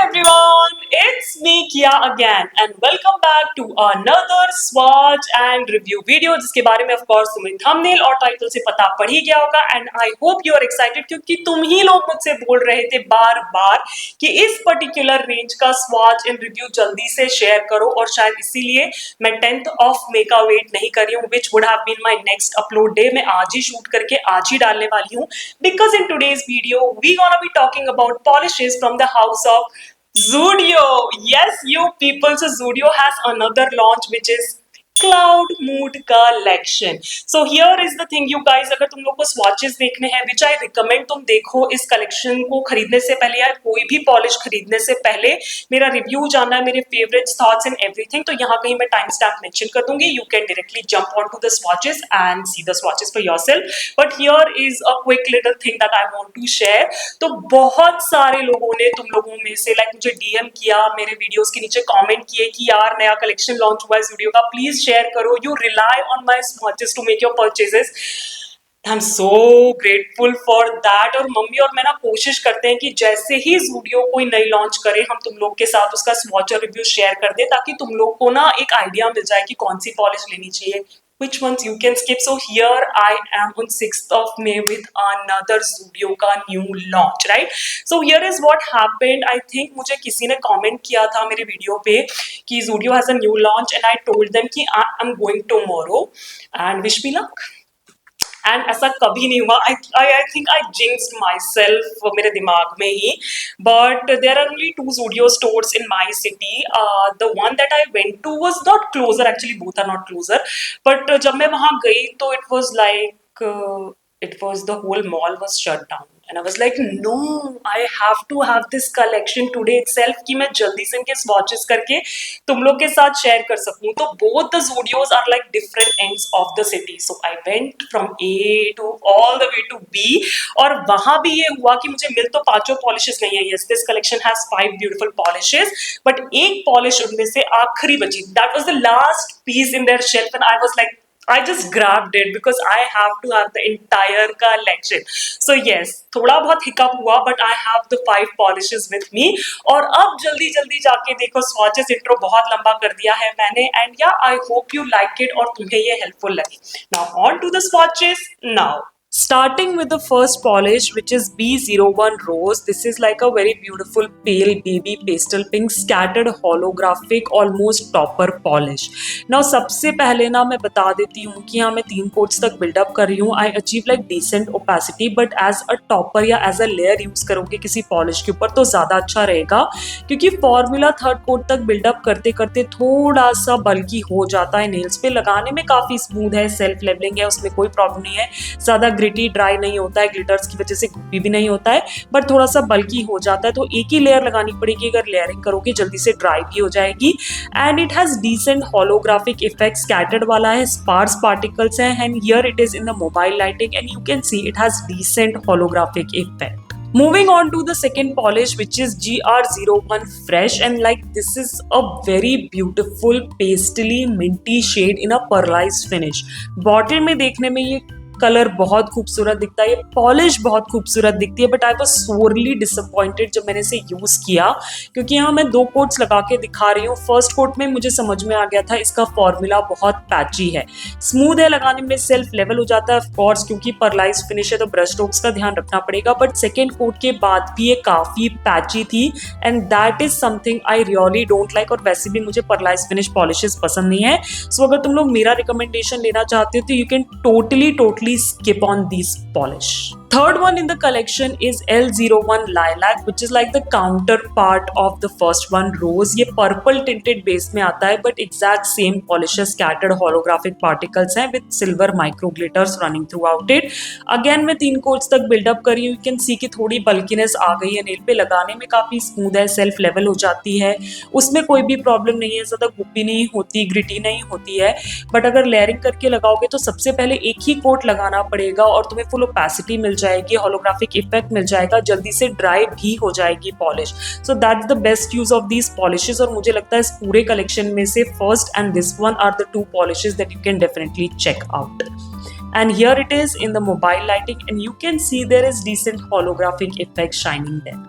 everyone, it's me Kia again and welcome back to another swatch and review video जिसके बारे में of course तुम्हें thumbnail और title से पता पड़ ही गया होगा and I hope you are excited क्योंकि तुम ही लोग मुझसे बोल रहे थे बार बार कि इस particular range का swatch and review जल्दी से share करो और शायद इसीलिए मैं 10th of May का wait नहीं कर रही हूँ which would have been my next upload day। मैं आज ही shoot करके आज ही डालने वाली हूँ because in today's video we gonna be talking about polishes from the house of Zudio. Yes, you people. So Zudio has another launch which is Cloud Mood Collection. So here is the thing, you guys. अगर तुम लोग को swatches देखने हैं, which I recommend तुम देखो इस collection को खरीदने से पहले या कोई भी polish खरीदने से पहले मेरा review जानना है, मेरे favorites, thoughts and everything. तो यहाँ कहीं मैं time stamp mention कर दूंगी. You can directly jump onto the swatches and see the swatches for yourself. But here is a quick little thing that I want to share. तो बहुत सारे लोगों ने तुम लोगों में से like मुझे DM किया, मेरे videos के नीचे comment किए कि यार नया collection launch हुआ है Zudio का, please share करो। You rely on my swatches to make your purchases. I'm so grateful for that। और मम्मी और मैं ना कोशिश करते हैं कि जैसे ही Zudio कोई नई लॉन्च करे हम तुम लोग के साथ उसका स्वॉच और रिव्यू शेयर कर दे ताकि तुम लोग को ना एक आइडिया मिल जाए कि कौन सी पॉलिश लेनी चाहिए, which ones you can skip। So here I am on 6th of May with another Zudio का new launch, right? So here is what happened। I think मुझे किसी ने comment किया था मेरे वीडियो पे कि Zudio has a new launch and I told them कि I am going tomorrow and wish me luck। And ऐसा कभी नहीं हुआ। I think I जिंक्स्ड my self मेरे दिमाग में ही। But there are only 2 Zudio stores in my city। The one that I went to was not closer, actually both are not closer, but जब मैं वहाँ गई तो it was like it was the whole mall was shut down and I was like no, I have to have this collection today itself कि मैं जल्दी से इनके swatches करके तुम लोग के साथ share कर सकूँ। तो both the Zudios are like different ends of the city, so I went from A to all the way to B और वहाँ भी ये हुआ कि मुझे मिल तो 5 polishes नहीं है। Yes, this collection has 5 beautiful polishes, but एक polish उनमें से आखिरी बची, that was the last piece in their shelf and I was like I just grabbed it because I have to have the entire collection. So yes, थोड़ा बहुत hiccup हुआ, but I have the 5 polishes with me. और अब जल्दी जल्दी जाके देखो swatches intro बहुत लंबा कर दिया है मैंने and yeah, I hope you like it और तुम्हें ये helpful लगे। Now on to the swatches now। Starting with the first polish which is B01 Rose. This is like a very beautiful pale baby pastel pink scattered holographic almost topper polish. Now सबसे पहले ना मैं बता देती हूँ कि हाँ मैं 3 कोट्स तक बिल्डअप कर रही हूँ। I achieve like decent opacity but as a topper या as a layer यूज करोगे किसी पॉलिश के ऊपर तो ज़्यादा अच्छा रहेगा क्योंकि फॉर्मूला 3rd कोट तक बिल्डअप करते करते थोड़ा सा बल्कि हो जाता है। नेल्स पे लगाने में काफ़ी स्मूथ है, सेल्फ लेवलिंग है, उसमें कोई प्रॉब्लम नहीं है, ज़्यादा ग्रिटी ड्राई नहीं होता है, ग्लिटर्स की वजह से गुप्पी भी नहीं होता है, बट थोड़ा सा बल्कि हो जाता है तो एक ही लेयर लगानी पड़ेगी। अगर लेयरिंग करोगे जल्दी से ड्राई भी हो जाएगी and it has decent holographic effect, scattered वाला है, स्पार्स पार्टिकल्स हैं and here it is in the mobile lighting and you can see it has decent holographic effect. Moving on to the second polish which is GR01 Fresh and like this is a very beautiful pastely minty shade in a pearlized finish। Bottle में देखने में ये colour बहुत खूबसूरत दिखता है, ये polish बहुत खूबसूरत दिखती है but I was sorely disappointed जब मैंने इसे यूज किया क्योंकि यहाँ मैं 2 कोट्स लगा के दिखा रही हूँ। फर्स्ट कोट में मुझे समझ में आ गया था इसका फॉर्मूला बहुत पैची है, स्मूथ है, लगाने में सेल्फ लेवल हो जाता है ऑफकोर्स क्योंकि परलाइज फिनिश है तो ब्रश स्ट्रोक्स का ध्यान रखना पड़ेगा, बट सेकेंड कोट के बाद भी ये काफी पैची थी and that is something I really don't like. और वैसे भी मुझे परलाइज फिनिश पॉलिशेस पसंद नहीं है। सो अगर तुम लोग मेरा रिकमेंडेशन लेना चाहते हो तो you can totally skip on this polish। Third one in the collection is L01 Lilac which is like the counterpart of the first one Rose। ये purple tinted base में आता है but exact same polishes, scattered holographic particles हैं with silver micro glitters running throughout it। Again मैं 3 quotes तक build up करी हूँ, you can see कि थोड़ी bulkiness आ गई है, नेल पे लगाने में काफी स्मूथ है, सेल्फ लेवल हो जाती है, उसमें कोई भी प्रॉब्लम नहीं है, ज्यादा गुप्पी नहीं होती, ग्रिटी नहीं होती है। बट अगर लेयरिंग करके लगाओगे तो सबसे पहले एक ही कोट लगाना पड़ेगा और तुम्हें फुल ओपेसिटी मिल जाएगी, होलोग्राफिक इफेक्ट मिल जाएगा, जल्दी से ड्राई भी हो जाएगी polish. So that's the best use of these polishes और मुझे लगता है इस पूरे कलेक्शन में से first and this one are the 2 polishes that you can definitely check out. And here it is in the mobile lighting and you can see there is decent holographic effect shining there।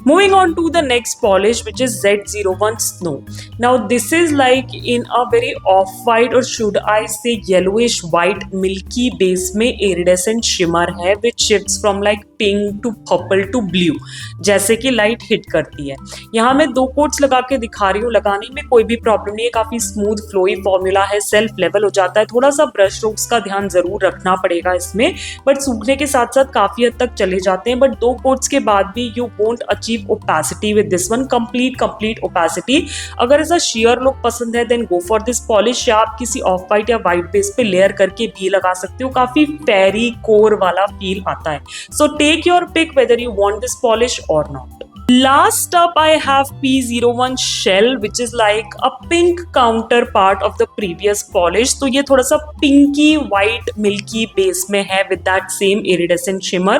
Moving on to the next polish, which is Z01 Snow. Now this is like in a very off-white, or should I say yellowish white milky base में iridescent shimmer है, which shifts from like pink to purple to blue, जैसे कि light hit करती है। यहाँ मैं 2 quotes लगा के दिखा रही हूँ, लगाने में कोई भी प्रॉब्लम नहीं है, काफी स्मूथ फ्लोई फॉर्मूला है, सेल्फ लेवल हो जाता है। थोड़ा सा ब्रश स्ट्रोक्स का ध्यान जरूर रखना पड़ेगा इसमें, बट सूखने के साथ साथ काफी हद तक चले जाते हैं। बट 2 कोट्स के बाद भी you won't achieve opacity with this one, complete opacity. अगर ऐसा शेयर लुक पसंद है then go for this polish, या आप किसी ऑफ वाइट या वाइट बेस पे लेयर करके भी लगा सकते हो, काफी फेरी कोर वाला फील आता है। So take your pick whether you want this polish और not. Last up I have P01 Shell, which is like a pink counterpart of the previous polish. तो ये थोड़ा सा pinky white milky base में है with that same iridescent shimmer,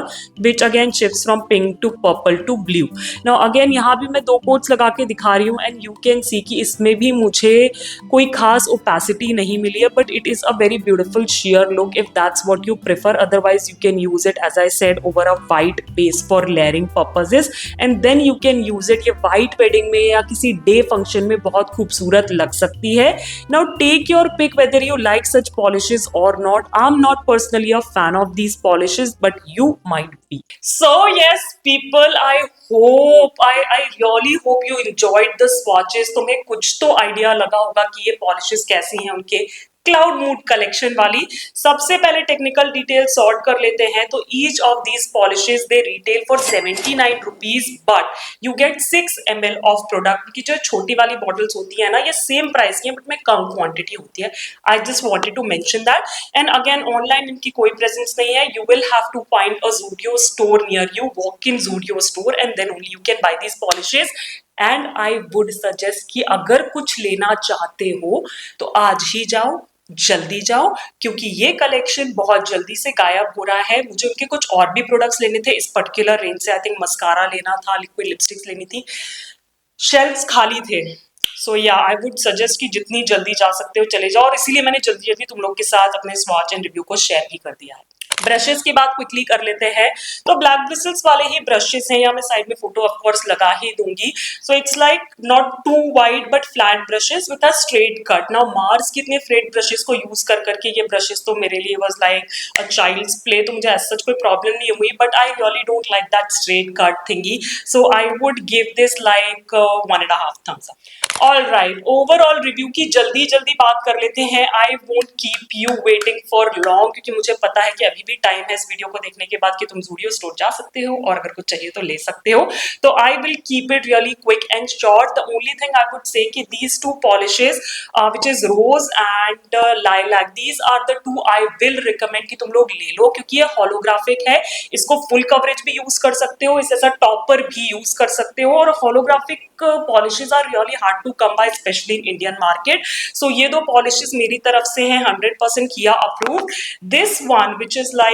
which again shifts from pink to purple to blue. Now again यहाँ भी मैं 2 quotes लगा के दिखा रही हूँ, and you can see कि इसमें भी मुझे कोई खास opacity नहीं मिली है, but it is a very beautiful sheer look if that's what you prefer. Otherwise you can use it as I said over a white base for layering purposes, and then you can use it। ये white wedding में या किसी day function में बहुत खूबसूरत लग सकती है। Now take your pick whether you like such polishes or not. I'm not personally a fan of these polishes, but you might be. So yes people, I really hope you enjoyed the swatches। तुम्हें कुछ तो idea लगा होगा कि ये polishes कैसी हैं उनके क्लाउड मूड कलेक्शन वाली। सबसे पहले टेक्निकल डिटेल सॉर्ट कर लेते हैं। तो each of these polishes they retail for 79 rupees, but you get 6 ml of product की जो छोटी वाली बॉटल्स होती है ना, ये सेम प्राइस की है बट में कम क्वांटिटी होती है। I just wanted to mention that. And again online इनकी कोई प्रेजेंस नहीं है। You will have to find a Zudio store near you, walk in Zudio store, and then only you can buy these polishes. And I would suggest कि अगर कुछ लेना चाहते हो तो आज ही जाओ, जल्दी जाओ, क्योंकि ये कलेक्शन बहुत जल्दी से गायब हो रहा है। मुझे उनके कुछ और भी प्रोडक्ट्स लेने थे इस पर्टिकुलर रेंज से। आई थिंक मस्कारा लेना था, लिक्विड लिपस्टिक्स लेनी थी, शेल्फ्स खाली थे। सो या आई वुड सजेस्ट कि जितनी जल्दी जा सकते हो चले जाओ, और इसीलिए मैंने जल्दी जल्दी तुम लोग के साथ अपने स्वॉच एंड रिव्यू को शेयर भी कर दिया है। ब्रशेस की बात क्विकली कर लेते हैं। तो ब्लैक ब्रिसल्स वाले ही ब्रशेस हैं, या मैं साइड में फोटो ऑफ कोर्स लगा ही दूंगी। So it's like not too wide but flat brushes with a straight cut. Now मार्स कितने फ्रेट ब्रशेस को यूज कर करके ये ब्रशेस तो मेरे लिए was like a child's play, तो मुझे ऐसा कोई प्रॉब्लम नहीं हुई, but I really don't like that straight cut thingy. So I would give this like 1.5 thumbs up। All right, overall review की जल्दी जल्दी बात कर लेते हैं। I won't keep you waiting for long, क्योंकि मुझे पता है कि अभी भी टाइम है इस वीडियो को देखने के बाद कि तुम ज़ूडियो स्टोर जा सकते हो और अगर कुछ चाहिए तो ले सकते हो। तो I will keep it really quick and short. The only thing I would say कि these 2 polishes which is rose and lilac, these are the 2 I will recommend कि तुम लोग ले लो, क्योंकि ये होलोग्राफिक है। इसको फुल कवरेज भी यूज कर सकते हो, इस ऐसा टॉपर भी यूज कर सकते हो, और holographic polishes are really hard to come by specially in Indian market. So ये 2 पॉलिशेस मेरी तरफ से हैं 100% किया approved. This one which is like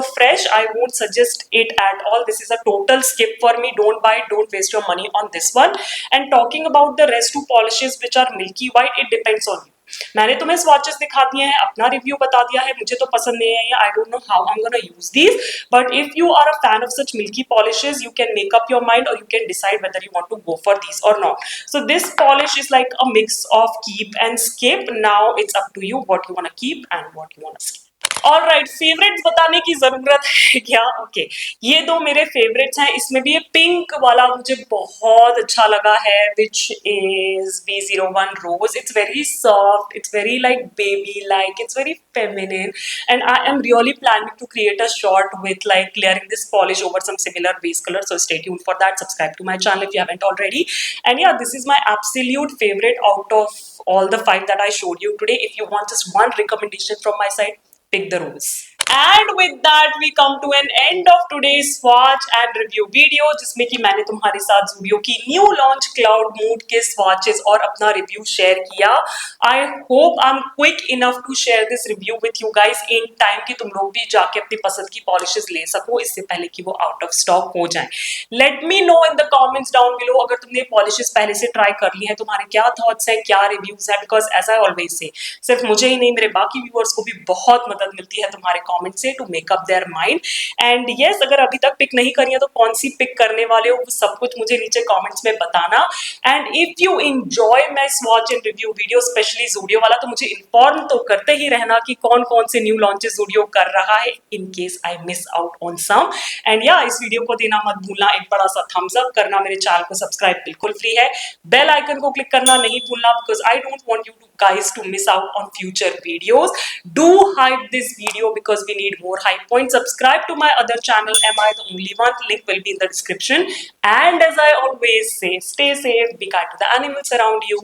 fresh, I won't suggest it at all. This is a total skip for me. Don't buy it, don't waste your money on this one. And talking about the rest 2 polishes which are milky white, it depends on you. मैंने तुम्हें swatches दिखा दिए हैं, अपना review बता दिया है, मुझे तो पसंद नहीं है, I don't know how I'm gonna use these, but if you are a fan of such milky polishes, you can make up your mind or you can decide whether you want to go for these or not. So this polish is like a mix of keep and skip. Now it's up to you what you want to keep and what you want to skip. Alright, favourites बताने की जरूरत है क्या? Okay, ये 2 मेरे favourites हैं। इसमें भी ये पिंक वाला मुझे बहुत अच्छा लगा है, which is B01 rose. It's very soft, it's very like baby like, it's very feminine, and I am really planning to create a short with like layering this polish over some similar base colour. So stay tuned for that, subscribe to my channel if you haven't already. And yeah, this is my absolute favorite out of all the 5 that I showed you today. If you want just one recommendation from my side, pick the rose. And with that we come to an end of today's swatch and review video, जिसमें कि मैंने तुम्हारे साथ ज़ूडियो की new launch cloud mood के swatches और अपना review share किया। I hope I'm quick enough to share this review with you guys in time कि तुम लोग भी जाके अपनी पसंद की पॉलिशेस ले सको इससे पहले कि वो आउट ऑफ स्टॉक हो जाए। Let me know in the comments down below अगर तुमने पॉलिशेस पहले से ट्राई कर ली है, तुम्हारे क्या थॉट्स हैं, क्या रिव्यूज है, because as I always say सिर्फ मुझे ही नहीं मेरे बाकी व्यूअर्स को भी बहुत मदद मिलती है तुम्हारे कमेंट से to make up their mind. And yes, अगर अभी तक पिक नहीं करी है तो कौन सी पिक करने वाले हो वो सब कुछ मुझे नीचे कमेंट्स में बताना। And if you enjoy my swatch and review video, specially Zudio वाला, तो मुझे इन्फॉर्म तो करते ही रहना कि कौन कौन से न्यू लॉन्चेस ज़ूडियो कर रहा है, in case I miss out on some. And yeah, इस वीडियो को देना मत भूलना एक बड़ा सा थम्स अप, करना मेरे चैनल को सब्सक्राइब बिल्कुल फ्री है, बेल आइकन को क्लिक करना नहीं भूलना, because I don't want you guys to miss out on future videos. Do hype this video because we need more hype points. Subscribe to my other channel, Am I the Only One? Link will be in the description. And as I always say, stay safe, be kind to the animals around you,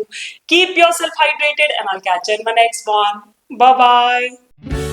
keep yourself hydrated, and I'll catch you in my next one. Bye bye.